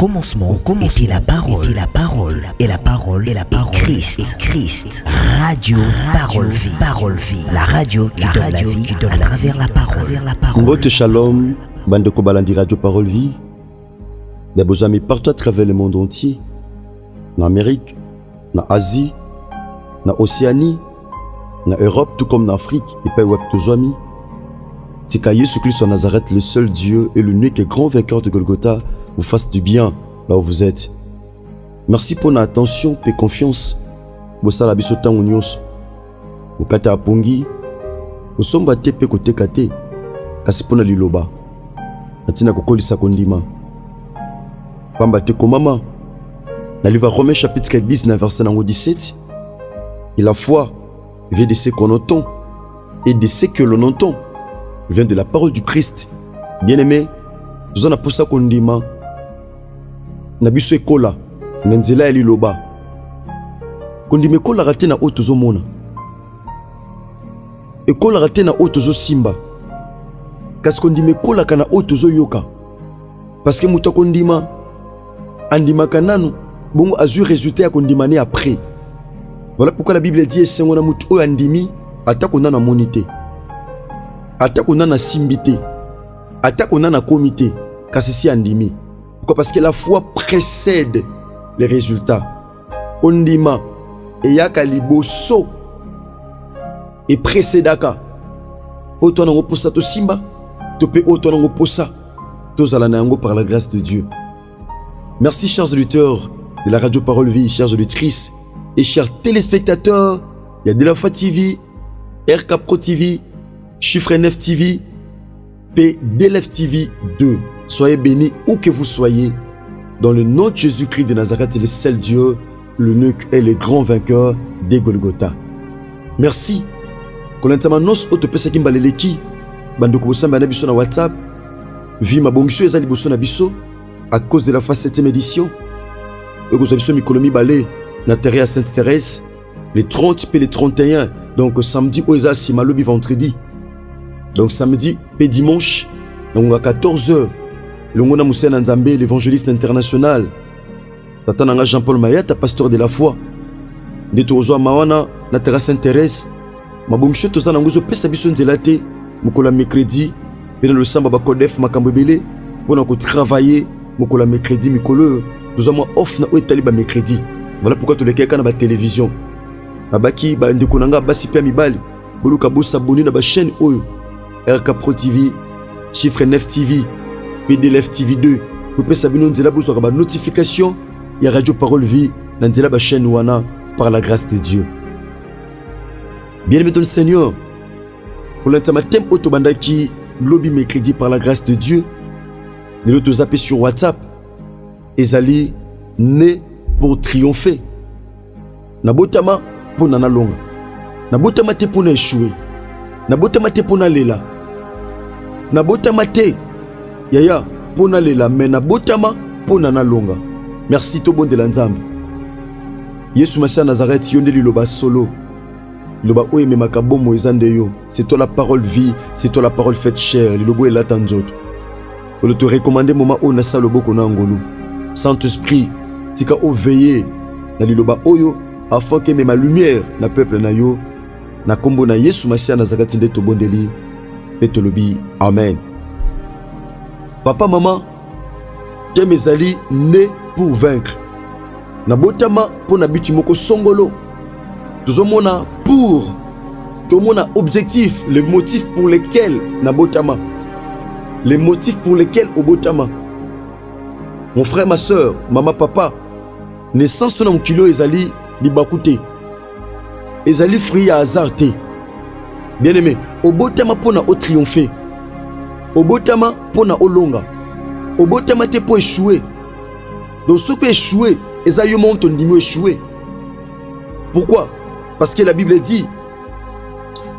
commencement était la parole, et la parole est Christ. Radio Parole Vie, la radio qui donne la vie à travers la parole. Mbote Shalom, Bandeko Balandi Radio Parole Vie. Les beaux amis partout à travers le monde entier. En Amérique, en Asie, en Océanie, en Europe, tout comme en Afrique, et pas web tous amis. C'est qu'à Jésus-Christ en Nazareth, le seul Dieu et l'unique et grand vainqueur de Golgotha vous fasse du bien là où vous êtes. Merci pour votre attention et confiance. Vous savez, vous êtes en union. Vous êtes à Pongi. Vous sommes à Tepe côté Kate. Kasi pour la loba. Natina kokolisa kondima. Pamba te komama. Dans le livre Romains chapitre 19 verset 17. Et la foi vient de ce qu'on entend et de ce que l'on entend vient de la parole du Christ. Bien-aimé, nous avons poussé kondima. Nabiso ekola nenzela eli loba. Kondima ekola raté na otozo mona. Ekola raté na otozo simba. Kasi kondima ekola kana otozo yoka. Parce que muta kondima andima kananu bongo azu résultat ya kondima né après. Voilà pourquoi la Bible dit esengo na mutu oyo andimi atako na monité. Atako na simbité. Atako na comité. Kasi si andimi. Pourquoi? Parce que la foi précède les résultats. Ondima et yaka liboso et précédaka. Autant on posa to simba, to pe autant on posa to zalanango par la grâce de Dieu. Merci chers auditeurs de la Radio Parole Vie, chers auditrices et chers téléspectateurs. Il y a de la foi TV, RK Pro TV, Chiffre 9 TV, PDLF TV 2. Soyez bénis où que vous soyez. Dans le nom de Jésus-Christ de Nazareth, le seul Dieu, l'unique et le grand vainqueur des Golgotha. Merci. Kolantama nos otopesa kimbaleleki. Bandoko bosamba na biso na WhatsApp. Vi mabongisho ezali boso na biso à cause de la 7e édition. Eko biso mikolomi balé na terre à Sainte-Thérèse les 30 et les 31. Donc samedi oza simalobi vendredi. Donc samedi et dimanche donc à 14h. Longona Moussena Nzambe, l'évangéliste international. Tatananga Jean-Paul Mayata, pasteur de la foi. Neto Ozoa Mawana, na terre Sainte-Thérèse. Mabongisho tozana nguzo pesa biso nzelate. Mukola mercredi, pena le samba bakodef makambebele. Pour nous travailler, mukola mercredi mikolo. Nous avons off na oetali ba mercredi. Voilà pourquoi tous les quelqu'un na ba télévision. Abaki ba ndekonanga basi pia mibali. Boluka bosa boni na ba chaîne oyo. RK Pro TV, Chiffre 9 TV. PDLF TV 2, vous pouvez savoir nous la notification. Il y a Radio Parole Vie, dans la chaîne Wana, par la grâce de Dieu. Bien-aimé dans le Seigneur, pour l'intamatem Otobandaki, lobby mercredi par la grâce de Dieu, nous nous appelons sur WhatsApp. Ezali, né pour triompher. Nabotama pour nana longa. Nabotama te pour échouer. Nabotama te pour lela. Nabotama te. Yaya, pona lela mena botama pona na longa. Merci to bon de l'Anzambe. Yesu Masia Nazareth yondeli loba solo. Loba oye me makabomo ezande yo. C'est toi la parole vie, c'est toi la parole faite chair. Le lobo est là tanzoto. Pour le te recommander moment o na salobo kona ngolu. Saint-Esprit, tika o veiller na liloba oyo afin que me ma lumière na peuple na yo. Na kombo na Yesu Masia Nazareth nde to bondeli. Et to lobi. Amen. Papa, maman, Kem ezali né pour vaincre. Nabotama pour nabiti moko songolo. Tozomona pour. Tozomona objectif, les motifs pour lesquels nabotama. Les motifs pour lesquels obotama. Mon frère, ma soeur, maman, papa, naissance ton kilo ezali libakute. Ezali fruit à hasard te. Bien aimé, obotama pour na o triompher. Obotama pour na olonga. Obotama te pour échouer. Donc ce qui échouer, Esaïe monte ton niveau échouer. Pourquoi? Parce que la Bible dit,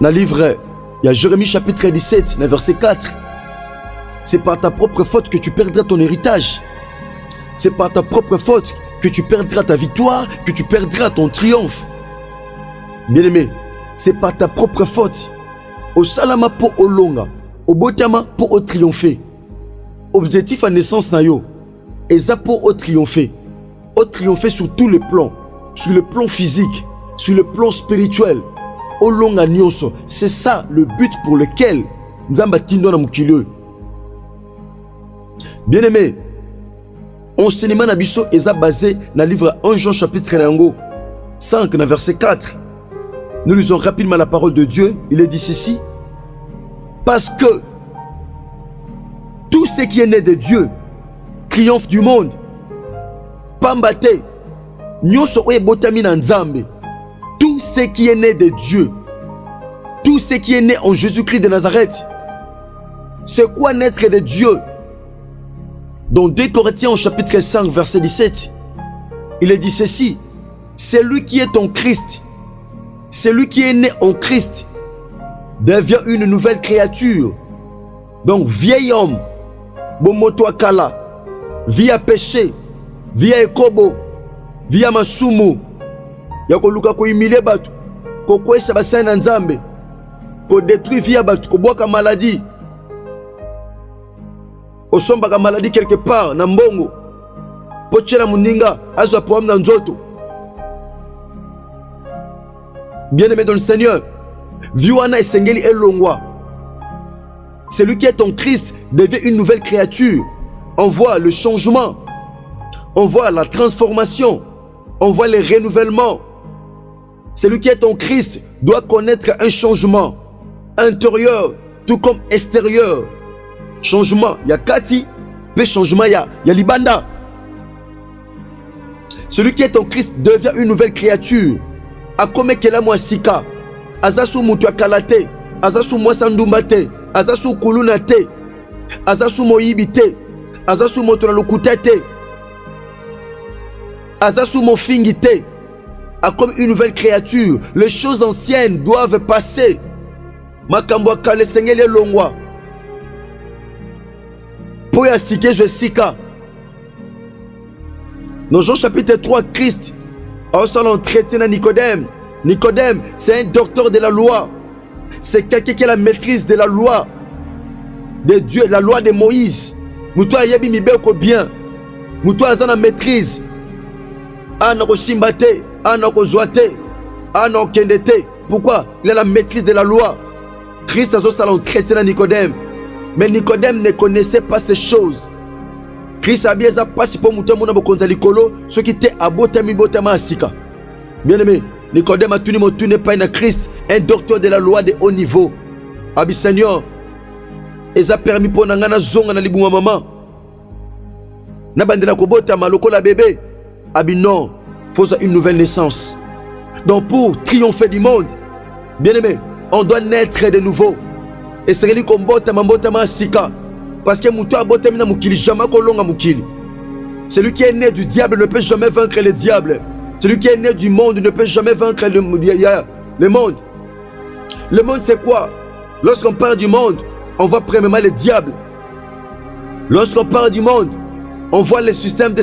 dans le livre, il y a Jérémie chapitre 17, verset 4. C'est par ta propre faute que tu perdras ton héritage. C'est par ta propre faute que tu perdras ta victoire, que tu perdras ton triomphe. Bien-aimé, c'est par ta propre faute. Au salama pour olonga, au botama pour triompher. Objectif à naissance na yo. Et ça pour triompher sur tous les plans, sur le plan physique, sur le plan spirituel. Au long à nyonso, c'est ça le but pour lequel Nzamba tindo na mukili. Bien aimé, enseignement na biso est basé dans le livre 1 Jean chapitre 5 verset 4. Nous lisons rapidement la parole de Dieu. Il est dit ceci: parce que tout ce qui est né de Dieu triomphe du monde. Pambate nyonso oye botami na Nzambe. Tout ce qui est né de Dieu, tout ce qui est né en Jésus-Christ de Nazareth. C'est quoi naître de Dieu? Dans 2 Corinthiens au chapitre 5 verset 17, il est dit ceci: celui qui est en Christ, celui qui est né en Christ devient une nouvelle créature. Donc vieil homme, bomoto akala, via péché, via ekobo, via masumu, yako luka ko humilier batu, ko kwesa basana na Nzambe, ko détruire via batu, ko boka maladie, osombaka maladie quelque part na mbongo, pochela muninga azwa problème na nzoto. Bien-aimé dans le Seigneur, viwana esengeli elongwa. Celui qui est en Christ devient une nouvelle créature. On voit le changement, on voit la transformation, on voit le renouvellement. Celui qui est en Christ doit connaître un changement intérieur tout comme extérieur. Changement, il y a Kati, mais changement, il y a Libanda. Celui qui est en Christ devient une nouvelle créature. Akome kela mwasika, azasu mutu akalate, azasu mwasandumbate, azasu kulunate, azasu moyibite, azasu moto na lukutete, azasu mofingite. Comme une nouvelle créature, les choses anciennes doivent passer. Makambo akale sengeli longwa. Pour yasike je sika. Dans Jean chapitre 3, Christ a l'entretien à Nicodème. Nicodème, c'est un docteur de la loi. C'est quelqu'un qui a la maîtrise de la loi de Dieu, la loi de Moïse. Moutoua yebi mibeko bien. Moutoua azana maîtrise. Anako simbate, anako zoate, anako kendete. Pourquoi? Il a la maîtrise de la loi. Christ a l'entretien à Nicodème. Mais Nicodème ne connaissait pas ces choses. Christ a bien passé pour mouton mon abokonza likolo, ce qui était à botami botama asika. Bien aimé, Nicodème a tenu mon n'est pas un Christ, un docteur de la loi de haut niveau. Abi Seigneur, et ça permis pour nangana zonga na libuma maman. Na bandela ko botama lokola bébé. Abi non, faut une nouvelle naissance. Donc pour triompher du monde, bien aimé, on doit naître de nouveau. Et c'est lui comme botama asika. Parce que celui qui est né du diable ne peut jamais vaincre le diable. Celui qui est né du monde ne peut jamais vaincre le monde. Le monde c'est quoi? Lorsqu'on parle du monde, on voit premièrement le diable. Lorsqu'on parle du monde, on voit le système de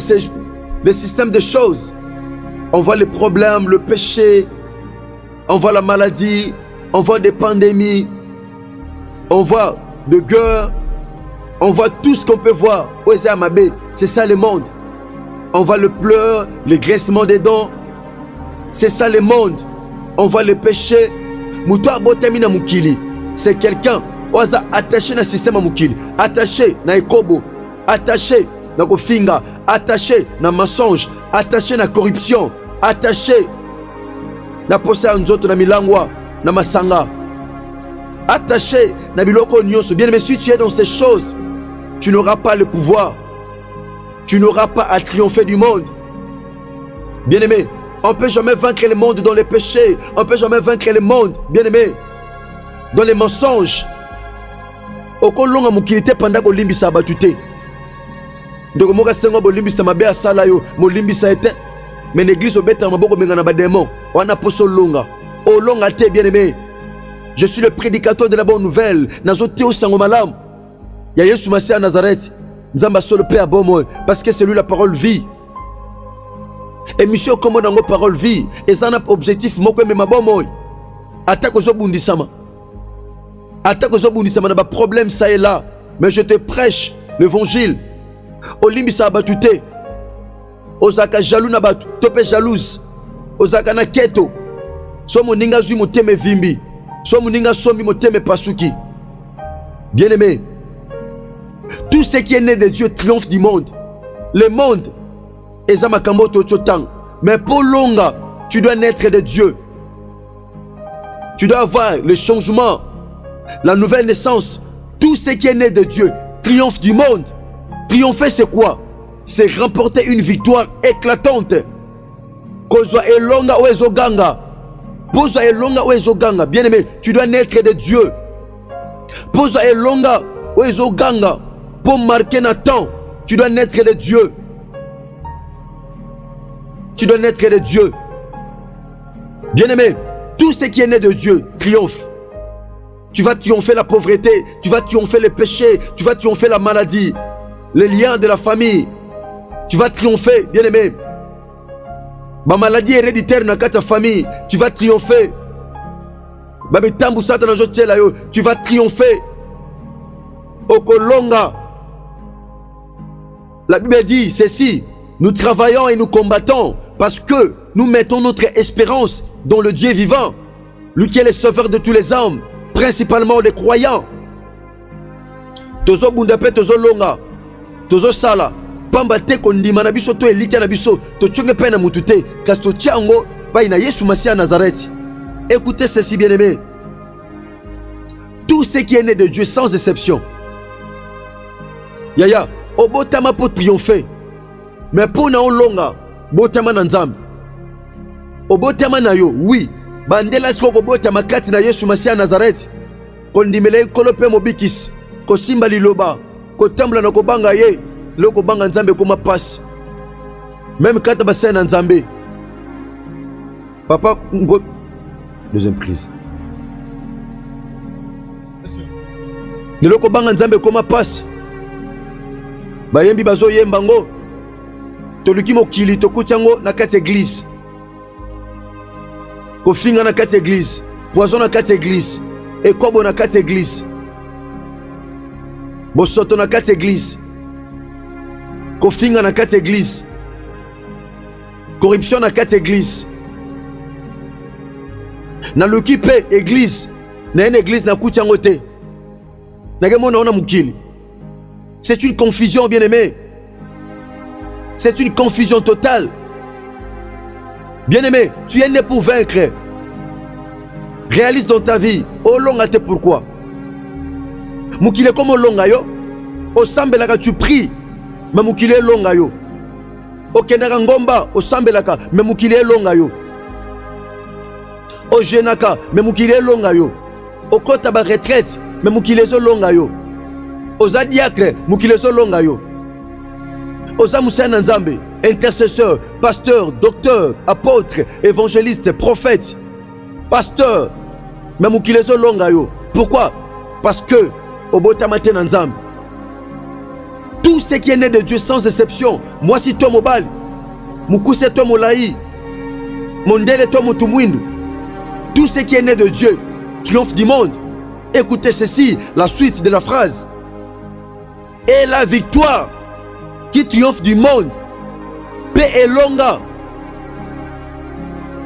choses. On voit les problèmes, le péché, on voit la maladie, on voit des pandémies, on voit des guerres. On voit tout ce qu'on peut voir. C'est ça le monde. On voit le pleur, le graissement des dents. C'est ça le monde. On voit le péché. C'est quelqu'un qui est attaché na système mukili, attaché na ekobo, attaché na kofinga, attaché na mensonge, attaché na corruption, attaché na posa nzoto na milangwa na masanga, attaché na biloko nyonso. Bien aimé, si tu es dans ces choses, tu n'auras pas le pouvoir. Tu n'auras pas à triompher du monde. Bien aimé, on ne peut jamais vaincre le monde dans les péchés. On ne peut jamais vaincre le monde, bien aimé, dans les mensonges. Okolonga mukilite panda ko limbisa batute. Ndoko moka sengo bo limbisa mabe asala yo, mo limbisa ete. Mais l'église obeta maboko mengana ba démon. Wana poso longa. O longa te bien aimé. Je suis le prédicateur de la bonne nouvelle. Nazote o sango malam. Ya Yesu Masia à Nazareth. Nzamba solo pe abomo parce que c'est lui la parole vie. Et monsieur comme dans parole vie, et ça n'a pas objectif moko me mabomo. Attaque aux obundisama. Attaque aux obundisama n'a pas problème ça est là, mais je te prêche l'évangile. Olimbisa batu te. Ozaka jaloux na batu, tope jalouse. Ozaka na keto. So moninga zui moteme vimbi. So moninga sombi moteme pasuki. Bien-aimé, tout ce qui est né de Dieu triomphe du monde. Le monde est makambo tochotang. Mais pour longa, tu dois naître de Dieu. Tu dois avoir le changement, la nouvelle naissance. Tout ce qui est né de Dieu triomphe du monde. Triompher, c'est quoi? C'est remporter une victoire éclatante. Kozwa elonga ou ezoganga. Pozwa elonga ou ezoganga. Bien-aimé, tu dois naître de Dieu. Pozwa elonga ou ezoganga. Pour marquer notre temps, tu dois naître de Dieu. Tu dois naître de Dieu. Bien-aimé, tout ce qui est né de Dieu triomphe. Tu vas triompher la pauvreté, tu vas triompher les péchés, tu vas triompher la maladie, les liens de la famille. Tu vas triompher, bien-aimé. Ma maladie héréditaire dans ta famille, tu vas triompher. Tu vas triompher. Okolonga. La Bible dit ceci: nous travaillons et nous combattons parce que nous mettons notre espérance dans le Dieu vivant, lui qui est le sauveur de tous les hommes, principalement les croyants. Tozo bundape tozo longa, tozo sala, pamba te kondima na biso to elika na biso, to chonge pe na mutute, kasto tiango pa ina Yesu Masia Nazareth. Écoutez ceci, bien-aimé. Tout ce qui est né de Dieu sans exception. Yaya, obotama pour triompher. Mais pour na longa, botama na nzambe. Obotama na yo, oui. Bandela siko kobotama kati na Yesu Masia Nazareth. Kondimele kolope mobikis. Kosimba liloba. Kotambla na kobanga ye. Leo kobanga nzambe koma passe. Même kata bassin na nzambe. Papa, deuxième prise. Leo kobanga nzambe koma passe. Bayembi bazo yembango. Toluki mokili tokutiango na kati église. Kofinga na kati église, poison na kati église, ekobo na kati église, bosoto na kati église, kofinga na kati église, corruption na kati église. Na l'occupé église, na une église na kutiango te. Na gemona ona mukili. C'est une confusion, bien-aimé. C'est une confusion totale. Bien-aimé, tu es né pour vaincre. Réalise dans ta vie. Oh longa te pourquoi? Mukile comme longa yo. Au sambelaka tu pries. Mais mukile longa yo. Au kenaka ngomba. Au sambelaka. Mais mukile longa yo. Au jenaka. Mais mukile longa yo. Au kota ba retraite. Mais mukile zo longa yo. Aux adiacres. Mukile zo longa yo. Aux amusana nzambe. Intercesseur, pasteur, docteur, apôtre, évangéliste, prophète, pasteur, même qui les ont longayo. Pourquoi? Parce que au botamate nanzam, tout ce qui est né de Dieu sans exception, moi si toi mobile, mukuse toi molaï, mondele toi mutumwindu, tout ce qui est né de Dieu triomphe du monde. Écoutez ceci, la suite de la phrase. Et la victoire qui triomphe du monde. Pe elonga.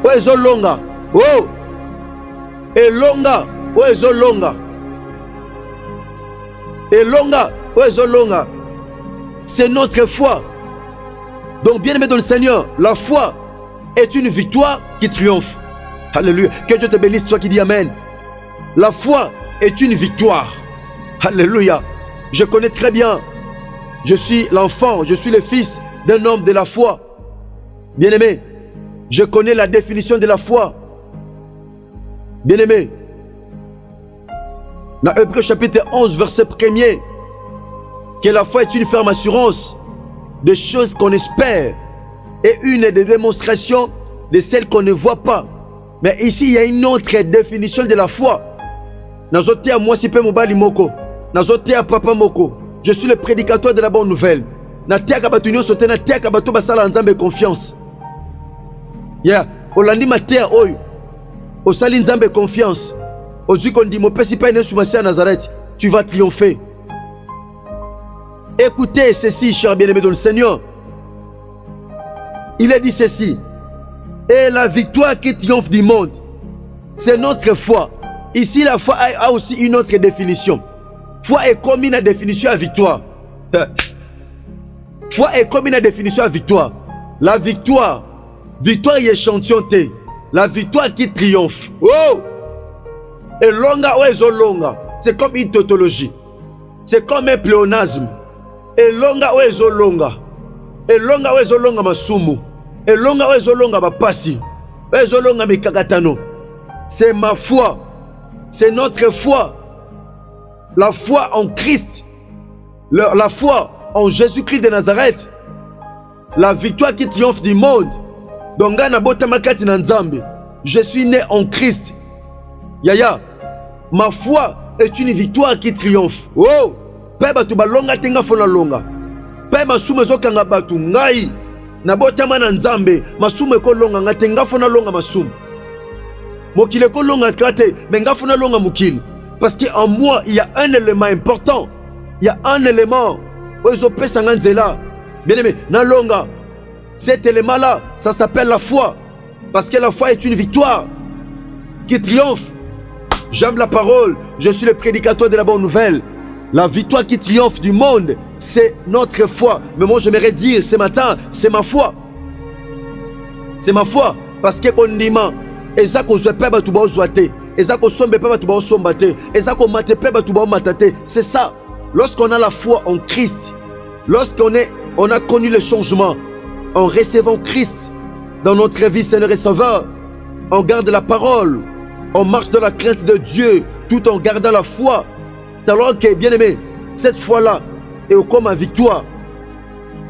O ezolonga. Oh. Elonga. O ezolonga. Elonga. O ezolonga. C'est notre foi. Donc bien aimé dans le Seigneur, la foi est une victoire qui triomphe. Alléluia. Que Dieu te bénisse, toi qui dis Amen. La foi est une victoire. Alléluia. Je connais très bien. Je suis l'enfant, je suis le fils d'un homme de la foi. Bien-aimé, je connais la définition de la foi. Bien-aimé, dans Hébreux chapitre 11, verset 1er, que la foi est une ferme assurance des choses qu'on espère et une des démonstrations de celles qu'on ne voit pas. Mais ici, il y a une autre définition de la foi. Nazotea moi si pe mobali moko, nazotea papa moko. Je suis le prédicateur de la bonne nouvelle. Na tiaka batu nyo sote na tiaka batu basala nzambe confiance. Yeah, olandi matea oyo. Osali nzambe confiance. Ozu kondi mo pesi pa ine Masia Nazareth, tu vas triompher. Écoutez ceci, chers bien-aimés dans le Seigneur. Il a dit ceci. Et la victoire qui triomphe du monde, c'est notre foi. Ici, la foi a aussi une autre définition. Foi est comme une définition à victoire. Foi est comme une définition à victoire. La victoire est échantillonnée. La victoire qui triomphe. Oh! Et longa ou ezolonga. C'est comme une tautologie. C'est comme un pléonasme. Et longa ou ezolonga. Et longa ou ezolonga masumu. Et longa ou ezolonga bapasi. Ezolonga mikakatano. C'est ma foi. C'est notre foi. La foi en Christ. La foi en Jésus-Christ de Nazareth. La victoire qui triomphe du monde. Donc, je suis né en Christ. Yaya, ma foi est une victoire qui triomphe. Oh, peba tu balonga tenga fona longa. Peba sume zokanga batu ngai. Na botama na nzambe, masume ko longa ngatenga fona longa masume. Mokile ko longa kate, menga fona longa mukile. Parce qu'en moi, il y a un élément important. Il y a un élément. Ozo pesa nganzela. Bien aimé, na longa. Cet élément-là, ça s'appelle la foi. Parce que la foi est une victoire qui triomphe. J'aime la parole. Je suis le prédicateur de la bonne nouvelle. La victoire qui triomphe du monde, c'est notre foi. Mais moi, j'aimerais dire ce matin, c'est ma foi. C'est ma foi. Parce que on dit, c'est ça. Lorsqu'on a la foi en Christ, lorsqu'on a connu le changement, en recevant Christ dans notre vie, Seigneur et Sauveur, on garde la parole, on marche dans la crainte de Dieu, tout en gardant la foi. Alors que, bien aimé, cette foi-là est comme une victoire.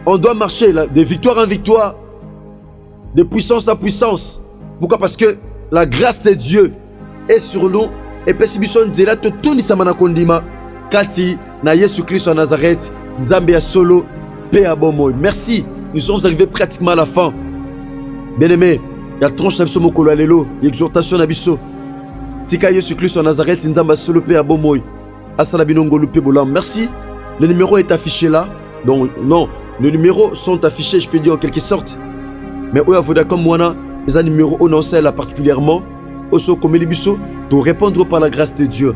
On doit marcher là, de victoire en victoire, de puissance en puissance. Pourquoi? Parce que la grâce de Dieu est sur nous. Et puis si nous dira tout ni samana kondima, kati na Yesu Christ en Nazareth, Nzambe ya solo, paix à bon mot. Merci. Nous sommes arrivés pratiquement à la fin. Bien aimé, il y a tronche nabiso mokolo alelo, l'exhortation nabiso. Tika Yesu Christ en Nazareth, Nzamba solo paix à bon mot. Asala binongo lupe bolam. Merci. Le numéro est affiché là. Donc non, les numéros sont affichés, je peux dire en quelque sorte. Mais où avoda comme moi, les numéros au non là particulièrement, oso comme libiso, pour répondre par la grâce de Dieu.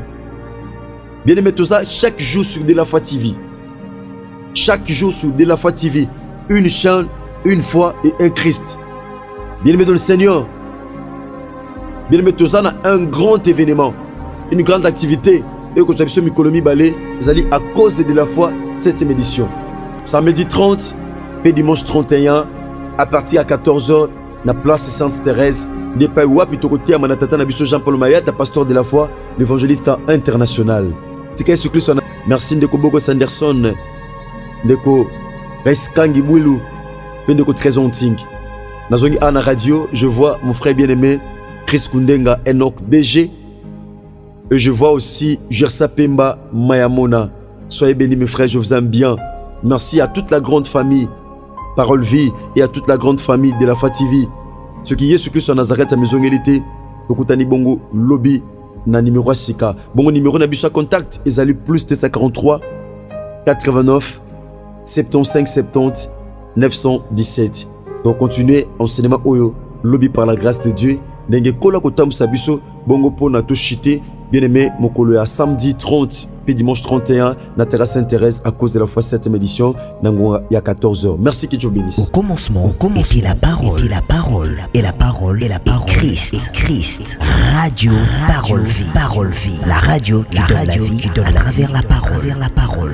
Bien aimé tout ça, chaque jour sur De La Foi TV. Chaque jour sur De La Foi TV. Une chaîne, une foi et un Christ. Bien-aimé dans le Seigneur. Bien-aimé, tout ça, un grand événement, une grande activité. Et que j'ai Mikolomi Balé, vous allez à cause de la foi, 7e édition. Samedi 30 et dimanche 31, à partir à 14h, la place Sainte-Thérèse. N'est pas wapi côté à Manatata Nabiso Jean-Paul Mayata, pasteur de la foi, l'évangéliste international. Merci Ndeko Bogo Sanderson, Ndeko Reskangi Bouilou, Ndeko Trezon Ting. Nazongi Ana Radio, je vois mon frère bien-aimé Chris Kundenga Enoch DG. Et je vois aussi Gersa Pemba Mayamona. Soyez bénis mes frères, je vous aime bien. Merci à toute la grande famille Parole Vie et à toute la grande famille de La Foi TV. Ce qui est ce que sur Nazareth à maison élité, Kokutani Bongo Lobby na numéro Sika. Bongo numéro Nabisha contact ezali plus 243 89 75 70 917. Donc continuez enseignement Oyo Lobby par la grâce de Dieu. Nenge kola kotam sabiso bongo po na to chité. Bien aimé, mokolo ya samedi 30 puis dimanche 31 na terrasse Sainte-Thérèse à cause de la foi 7e édition nango ya 14h. Merci que Dieu bénisse. Au commencement était la parole, et la parole, et la parole, et la parole. Christ. Radio, parole vie. La radio qui donne la vie à travers la parole.